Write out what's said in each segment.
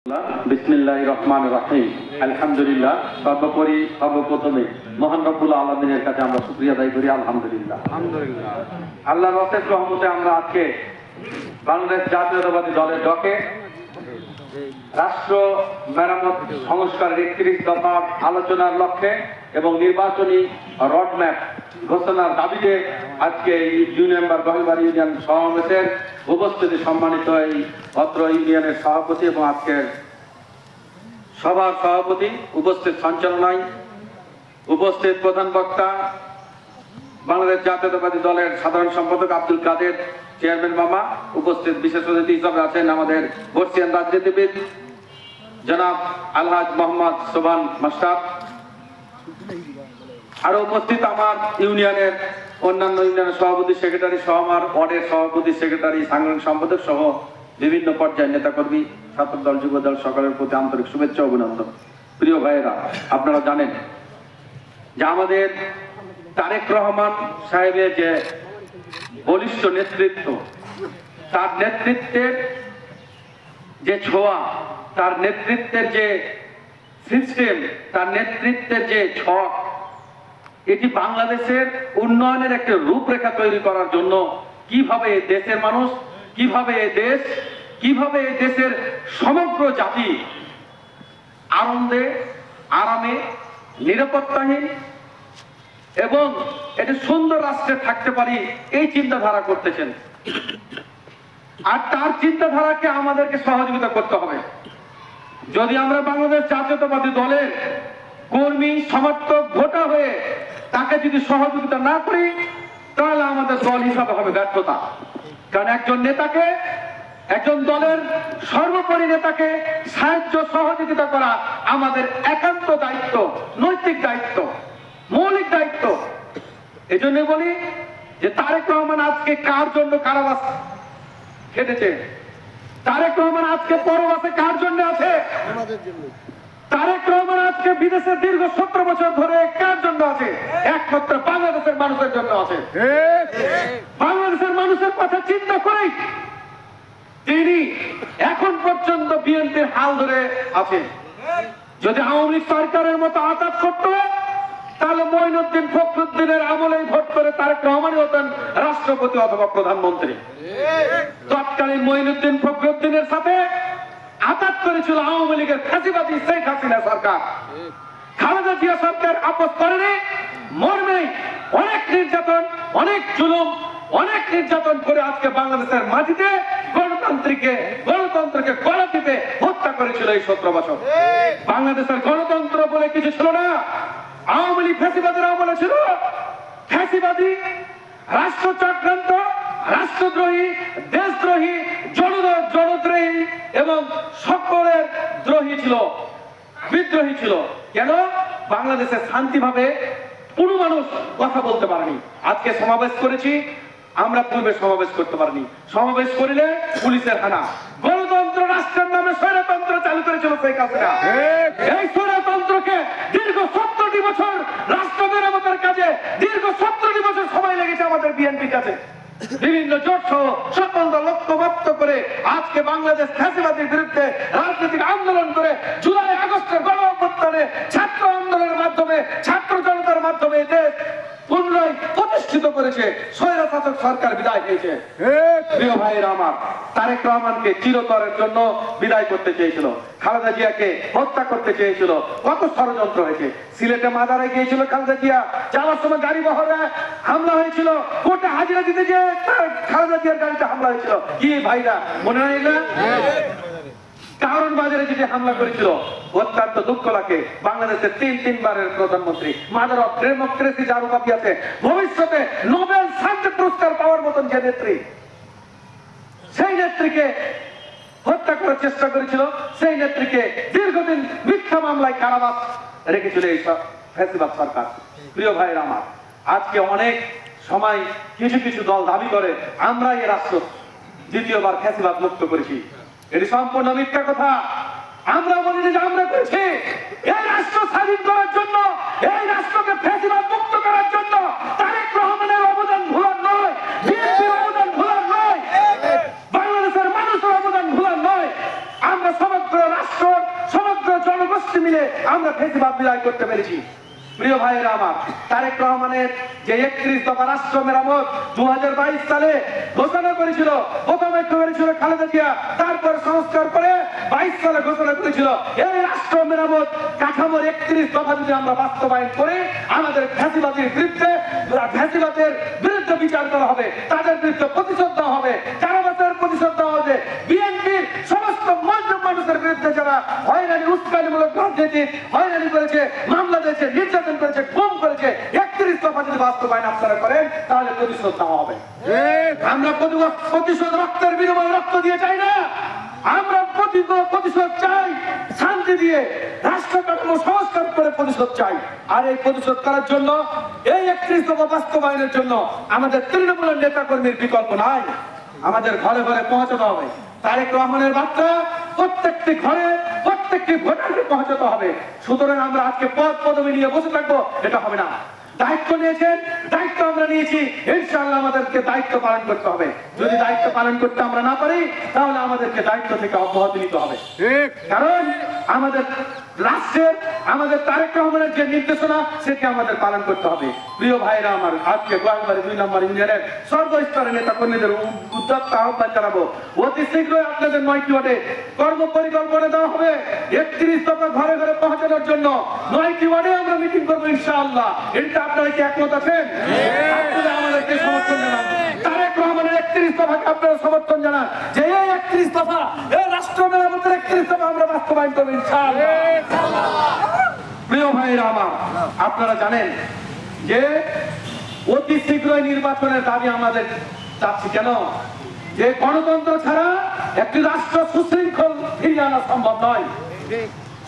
বিসমিল্লাহির রহমানির রহিম। আলহামদুলিল্লাহ। সর্বোপরি সর্বপ্রথমে মহান রব্বুল আলামিনের কাছে আমরা শুকরিয়া আদায় করি। আলহামদুলিল্লাহ। আল্লাহর অশেষ রহমতে আমরা আজকে বাংলাদেশ জাতীয়তাবাদী দলের ডকে রাষ্ট্র মেরামত সংস্কারের 31 দফা আলোচনার লক্ষ্যে এবং নির্বাচনী রোডম্যাপ ঘোষণার দাবিতে আজকে ইউনিয়ন বা গহিলবাড়ি ইউনিয়ন সমাবেশের উপস্থিতি সম্মানিত এই অত্র ইউনিয়নের সভাপতি এবং আজকের সভার সভাপতি, উপস্থিত সঞ্চালনায় উপস্থিত প্রধান বক্তা বাংলাদেশ জাতীয়তাবাদী দলের সাধারণ সম্পাদক আব্দুল কাদের চেয়ারম্যান মামা, উপস্থিত বিশেষ অতিথি হিসেবে আছেন আমাদের বর্ষিয়ান রাজনীতিবিদ জনাব আলহাজ মোহাম্মদ সোবান মাস্টার, আরো উপস্থিত আমার ইউনিয়নের অন্যান্য ইউনিয়নের সভাপতি সেক্রেটারি সহ আমার ওয়ার্ডের সভাপতি সেক্রেটারি সাংগঠনিক সম্পাদক সহ বিভিন্ন পর্যায়ের নেতাকর্মী, ছাত্র দল, যুব দল, সকলের প্রতি আন্তরিক শুভেচ্ছা অভিনন্দন। প্রিয় ভাইয়েরা, আপনারা জানেন যে আমাদের তারেক রহমান সাহেবের যে বলিষ্ঠ নেতৃত্ব, তার নেতৃত্বের যে ছোঁয়া, তার নেতৃত্বের যে সিস্টেম, তার নেতৃত্বের যে ছক, এটি বাংলাদেশের উন্নয়নের একটা রূপরেখা তৈরি করার জন্য কিভাবে এই দেশের মানুষ, কিভাবে এই দেশ, কিভাবে এই দেশের সমগ্র জাতি আনন্দে, আরামে, নিরাপত্তাহীন এবং একটি সুন্দর রাষ্ট্রে থাকতে পারি, এই চিন্তাধারা করতেছেন। আর তার চিন্তাধারাকে আমাদেরকে সহযোগিতা করতে হবে। যদি আমরা বাংলাদেশ জাতীয়তাবাদী দলের কর্মী, সমর্থক, ভোটার হয়ে তাকে যদি সহযোগিতা না করি, তাহলে আমাদের দল হিসাবে হবে ব্যর্থতা। কারণ একজন নেতাকে, একজন দলের সর্বোপরি নেতাকে সাহায্য সহযোগিতা করা আমাদের একান্ত দায়িত্ব, নৈতিক দায়িত্ব, মৌলিক দায়িত্ব। এই জন্য বলি যে তারেক রহমান আজকে কার জন্য কারাবাস খেটেছে, তারেক রহমান আজকে পরবাসে কার জন্য আছে, তারেক রহমান আজকে বিদেশে দীর্ঘ 17 বছর ধরে কার জন্য আছে? একমাত্র বাংলাদেশের মানুষের জন্য আছে। বাংলাদেশের মানুষের কথা চিন্তা করে তিনি এখন পর্যন্ত বিএনপির হাল ধরে আছেন। যদি আওয়ামী লীগ সরকারের মতো আঘাত করত, তাহলে মঈনুদ্দিন ফখরুদ্দিনের আমলে ভোট করে তারেক রহমান হতেন রাষ্ট্রপতি অথবা প্রধানমন্ত্রী। তৎকালীন মঈনুদ্দিন ফখরুদ্দিনের সাথে আঘাত করেছিল আওয়ামী লীগের ফ্যাসিবাদী শেখ হাসিনা সরকার। খালেদা জিয়া সরকার আপোষ করেনি, মর্মে অনেক নির্যাতন, অনেক জুলুম, অনেক নির্যাতন করে আজকে বাংলাদেশের মাটিতে গণতন্ত্রকে গলা টিপে হত্যা করেছিল এই 17 বছর। বাংলাদেশের গণতন্ত্র বলে কিছু ছিল না। আওয়ামী লীগ ফ্যাসিবাদের আমলে ছিল ফ্যাসিবাদী, রাষ্ট্র চক্রান্ত, রাষ্ট্রদ্রোহী, দেশদ্রোহী, জনদ্রোহী এবং সকলের দ্রোহী ছিল, বিদ্রোহী ছিল। কেন? বাংলাদেশে শান্তিভাবে কোনো মানুষ কথা বলতে পারেনি। আজকে সমাবেশ করেছি, আমরা পূর্বে সমাবেশ করতে পারিনি। সমাবেশ করিলে পুলিশের হানা। গণতন্ত্র রাষ্ট্রের নামে স্বৈরতন্ত্র চালু করেছিল শেখ হাসিনা। এই স্বৈরতন্ত্রকে দীর্ঘ 17টি বছর রাষ্ট্র মেরামতের কাজে দীর্ঘ 17টি বছর সময় লেগেছে আমাদের বিএনপির কাছে। বিভিন্ন জোট সহ সকল দল ঐক্যবদ্ধ করে আজকে বাংলাদেশ ফ্যাসিবাদের বিরুদ্ধে রাজনৈতিক আন্দোলন করে জুলাই আগস্টের গণ অভ্যুত্থানে ছাত্র আন্দোলনের মাধ্যমে, ছাত্র জনতার মাধ্যমে দেশ পুনরায় প্রতিষ্ঠিত করেছে। স্বৈরশাসক সরকার বিদায় হয়েছে। প্রিয় ভাইয়েরা আমার, তারেক রহমানকে চিরতরের জন্য বিদায় করতে চেয়েছিল, খালেদা জিয়াকে হত্যা করতে চেয়েছিল। কত ষড়যন্ত্র হয়েছে। সিলেটে মাদারে গিয়েছিল খালেদা জিয়া, যাওয়ার সময় গাড়ি বহরে হামলা হয়েছিল, কোর্টে হাজিরা দিতে গিয়ে খালেদা জিয়ার গাড়িতে হামলা হয়েছিল। কি ভাইরা মনে হয় না? কারণ বাজারে যেটি হামলা করেছিল, অত্যন্ত দুঃখ লাগে। বাংলাদেশের তিনবারের প্রধানমন্ত্রী, মাদার অফ ডেমোক্রেসি যার উপাধি আছে, ভবিষ্যতে নোবেল শান্তি পুরস্কার পাওয়ার মতন যে নেত্রী, সেই নেত্রীকে হত্যা করার চেষ্টা করেছিল। সেই নেত্রীকে দীর্ঘদিন মিথ্যা মামলায় কারাবাস রেখেছিল এই ফ্যাসিবাদ সরকার। প্রিয় ভাইয়েরা আমার, আজকে অনেক সময় কিছু কিছু দল দাবি করে আমরা এই রাষ্ট্র দ্বিতীয়বার ফ্যাসিবাদ মুক্ত করেছি। এটি সম্পূর্ণ মিথ্যা কথা। আমরা বলি যে আমরা করেছি এই রাষ্ট্র স্বাধীন করার জন্য, এই রাষ্ট্রকে ফ্যাসিবাদ মুক্ত করার জন্য। তারেক রহমানের অবদান ভোলার নয়, বিএনপির অবদান ভোলার নয়, বাংলাদেশের মানুষের অবদান ভোলার নয়। আমরা সমগ্র রাষ্ট্র দিয়ে আমরা ফেসিবাদ বিদায় করতে পেরেছি। প্রিয় ভাইয়েরা আমার, তারেক রহমানের যে 31 দফা রাষ্ট্র মেরামত 2022 সালে ঘোষণা করেছিল, প্রথমে করেছিল খালেদা জিয়া, তারপর সংস্কার করে 22 সালে ঘোষণা করেছিল এই রাষ্ট্র মেরামত কাঠামোর 31 দফা যদি আমরা বাস্তবায়ন করে আমাদের ফ্যাসিবাদের বিরুদ্ধে বিচার করা হবে, তাদের বিরুদ্ধে প্রতিশোধ দেওয়া হবে, কারাবাসের প্রতিশোধ দেওয়া হবে, বিএনপির সমস্ত মজলুম মানুষের বিরুদ্ধে যারা হয়রানি উস্কানিমূলক রাজনীতি হয়রানি করেছে, মামলা দিয়েছে, নির্যাতন করেছে, খুন করেছে, 31 দফা যদি বাস্তবায়ন আপনারা করেন তাহলে প্রতিশোধ দেওয়া হবে। আমরা প্রতিশোধ রক্তের বিনিময়ে রক্ত দিয়ে চাই না, আমরা প্রতিশোধ চাই শান্তি দিয়ে, রাষ্ট্র কাঠামো সংস্কার করে প্রতিশোধ চাই। আর এই প্রতিশোধ করার জন্য এই 31 দফা বাস্তবায়নের জন্য আমাদের তৃণমূলের নেতা কর্মীর বিকল্প নাই। আমাদের ঘরে ঘরে পৌঁছাতে হবে। তারেক রহমানের বার্তা প্রত্যেকটি ঘরে প্রত্যেকটি ভোটারকে পৌঁছাতে হবে। সুতরাং আমরা আজকে পদ পদবি নিয়ে বসে থাকবো, এটা হবে না। দায়িত্ব নিয়েছেন, দায়িত্ব আমরা নিয়েছি, ইনশাআল্লাহ আমাদেরকে দায়িত্ব পালন করতে হবে। যদি দায়িত্ব পালন করতে আমরা না পারি তাহলে আমাদেরকে দায়িত্ব থেকে অব্যাহতি নিতে হবে। কারণ আমাদের রাষ্ট্রের, আমাদের তারেক রহমানের যে নির্দেশনা সেটি আমাদের পালন করতে হবে। প্রিয় ভাইরা আমার, আজকে গোয়ালবাড়ি 2 নম্বর ইউনিয়নের সর্বস্তরের নেতা কর্মীদের উদ্যোক্তা আহ্বান জানাবো, অতি শীঘ্রই আপনাদের 9টি ওয়ার্ডে কর্ম পরিকল্পনা দেওয়া হবে। 31 দফা ঘরে ঘরে পৌঁছানোর জন্য 9টি ওয়ার্ডে আমরা মিটিং করবো ইনশাআল্লাহ। এটা আপনারা কি একমত আছেন? আপনারা আমাদেরকে সমর্থন জানান। তারেক রহমানের 31 দফাকে আপনারা সমর্থন জানান যে এই 31 দফা, এই রাষ্ট্র মেরামতের 31 দফা আমরা বাস্তবায়ন করবো ইনশাআল্লাহ। প্রিয় ভাইরা আমার, আপনারা জানেন যে অতি শীঘ্রই নির্বাচনের দাবি আমাদের চাচ্ছি। কেন? যে গণতন্ত্র ছাড়া একটি রাষ্ট্র সুশৃঙ্খল ফিরিয়ে আনা সম্ভব নয়।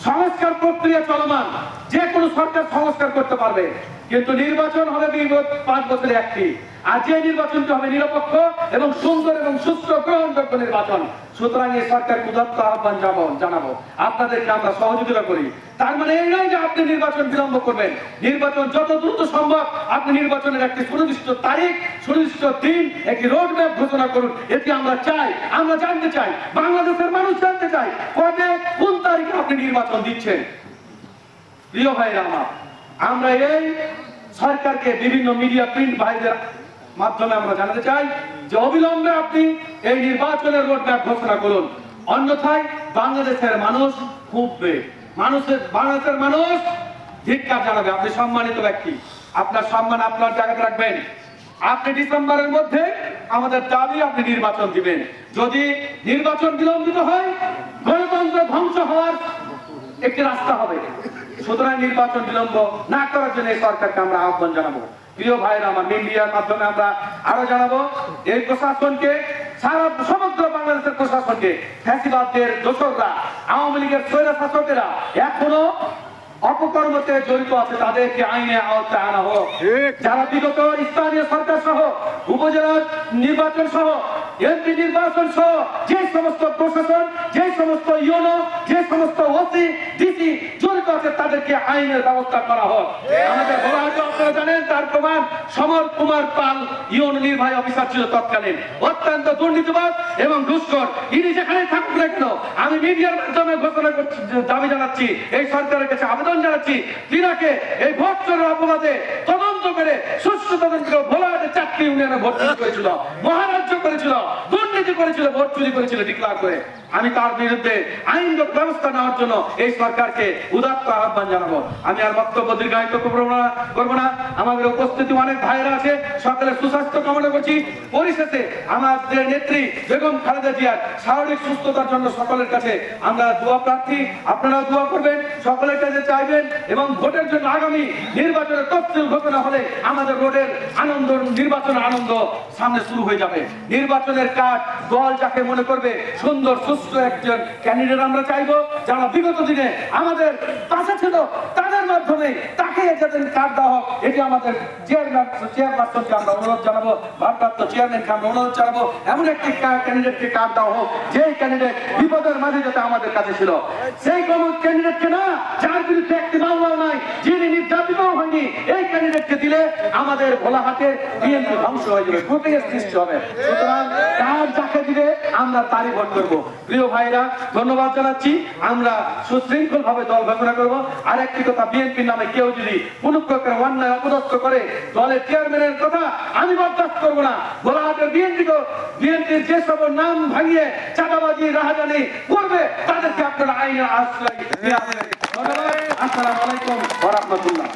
সংস্কার প্রক্রিয়া চলমান, যে কোনো সরকার সংস্কার করতে পারবে, কিন্তু নির্বাচন হবে 5 বছরে একটি। আর যে নির্বাচনটি হবে নিরপেক্ষ এবং সুন্দর এবং সুস্থ গ্রহণযোগ্য নির্বাচন। সুতরাং এই সরকারকে উদাত্ত আহ্বান জানাবো, আপনাদেরকে আমরা সহযোগিতা করি। তার মানে এই নয় যে আপনি নির্বাচন বিলম্ব করবেন। নির্বাচন যত দ্রুত সম্ভব আপনি নির্বাচনের একটি সুনির্দিষ্ট তারিখ, সুনির্দিষ্ট দিন, একটি রোড ম্যাপ ঘোষণা করুন। এটি আমরা চাই, আমরা জানতে চাই, বাংলাদেশের মানুষ জানতে চাই কবে কোন তারিখে আপনি নির্বাচন দিচ্ছেন। প্রিয় ভাইরা আমার, আমরা এই সরকারকে বিভিন্ন মিডিয়া প্রিন্ট ভাইদের মাধ্যমে আমরা জানাতে চাই যে অবিলম্বে আপনি এই নির্বাচনের রোডম্যাপ ঘোষণা করুন, অন্যথায় বাংলাদেশের মানুষ ক্ষুব্ধ, বাংলাদেশের মানুষ ধিক্কার জানাবে। আপনি সম্মানিত ব্যক্তি, আপনার সম্মান আপনার জায়গাতে রাখবেন। আপনি ডিসেম্বরের মধ্যে আমাদের দাবি আপনি নির্বাচন দিবেন। যদি নির্বাচন বিলম্বিত হয় গণতন্ত্র ধ্বংস হওয়ার একটি রাস্তা হবে। সুতরাং নির্বাচন বিলম্ব না করার জন্য এই সরকারকে আমরা আহ্বান জানাবো। প্রিয় ভাইরা আমার, মিডিয়ার মাধ্যমে আমরা আরো জানাবো এই প্রশাসনকে, সারা সমগ্র বাংলাদেশের প্রশাসনকে ফ্যাসিবাদের দোসররা, আওয়ামী লীগের স্বৈরা শাসকেরা এখনো অপকর্মতে জড়িত আছে, তাদেরকে আইনে আওতায় আনা হোক। যারা বিগত স্থানীয় সরকার সহ উপজেলা নির্বাচন সহ এমপি নির্বাচন সহ যে সমস্ত প্রশাসন, যে সমস্ত ইউনো, যে সমস্ত ওসি ডিসি জড়িত আছে তাদেরকে আইনের ব্যবস্থা করা হোক। আমাদের ভোলাহাটে আপনারা জানেন তার প্রমাণ সমর কুমার পাল ইউনো নির্বাহী অফিসার ছিল তৎকালীন, অত্যন্ত দুর্নীতিবাদ এবং ঘুষখোর। ইনি যেখানে থাকুক না কেন, আমি মিডিয়ার মাধ্যমে ঘোষণা করছি, দাবি জানাচ্ছি, এই সরকারের কাছে আবেদন জানাচ্ছি, তিনাকে এই ভোট চোরের অপবাদে তদন্ত করে সুষ্ঠু তদন্ত করে ভোলাহাটে 4টি ইউনিয়নে ভোট চুরি করেছিল, মহারাজ্য করেছিল, দুর্নীতি করেছিল, ভোট চুরি করেছিল ডিক্লার করে। আমি তার বিরুদ্ধে আইনগত ব্যবস্থা নেওয়ার জন্য এই সরকারকে উদাত্ত আহ্বান জানাবো। আমি আর বক্তব্য দীর্ঘায়িত করবো না। আমাদের উপস্থিতি অনেক ভাইরা আছে, সকলের সুস্বাস্থ্য কামনা করছি। পরিশেষে আমাদের নেত্রী বেগম খালেদা জিয়ার শারীরিক সুস্থতার জন্য সকলের কাছে আমরা দোয়া প্রার্থী, আপনারাও দোয়া করবেন, সকলের কাছে চাইবেন। এবং ভোটের জন্য আগামী নির্বাচনের তফসিল ঘোষণা হলে আমাদের রোডের আনন্দ, নির্বাচনের আনন্দ সামনে শুরু হয়ে যাবে। নির্বাচনের কাজ দল যাকে মনে করবে সুন্দর সুস্থ একজন ক্যান্ডিডেট আমরা চাইবো, যারা বিগত দিনে আমাদের পাশে ছিল, তাদের মাধ্যমে মাধ্যমে তাকে যাতে কার্ড দেওয়া হোক, এটি আমাদের চেয়ারপারসনকে আমরা অনুরোধ জানাবো, ভারপ্রাপ্ত চেয়ারম্যানকে আমরা অনুরোধ জানাবো, এমন একটি ক্যান্ডিডেটকে কার্ড দেওয়া হোক যে ক্যান্ডিডেট বিপদের মাঝে যাতে আমাদের কাছে ছিল, সেই কোন ক্যান্ডিডেটকে না যার বিরুদ্ধে একটি মামলাও নাই, যিনি নির্যাতিত হয়নি, এই ক্যান্ডিডেটকে দিলে আমাদের ভোলাহাটে বিএনপি ধ্বংস হয়ে যাবে, গ্রুপিংয়ের সৃষ্টি হবে। সুতরাং কার যাকে দিলে আমরা তারই ভোট করবো। প্রিয় ভাইরা, ধন্যবাদ জানাচ্ছি। আমরা সুশৃঙ্খল ভাবে দল ঘোষণা করবো। আর একটি কথা, বিএনপির নামে কেউ যদি কোন প্রকার অন্যায় অপদস্থ করে দলের চেয়ারম্যানের কথা আমি বরদাস্ত করবো না। ভোলাহাটের বিএনপির যে সব নাম ভাঙিয়ে চাঁদাবাজি রাহাজানি করবে তাদেরকে আপনারা আইনের আশ্রয় দেওয়া হবে। ধন্যবাদ। আসসালামু আলাইকুম ওয়া রাহমাতুল্লাহ।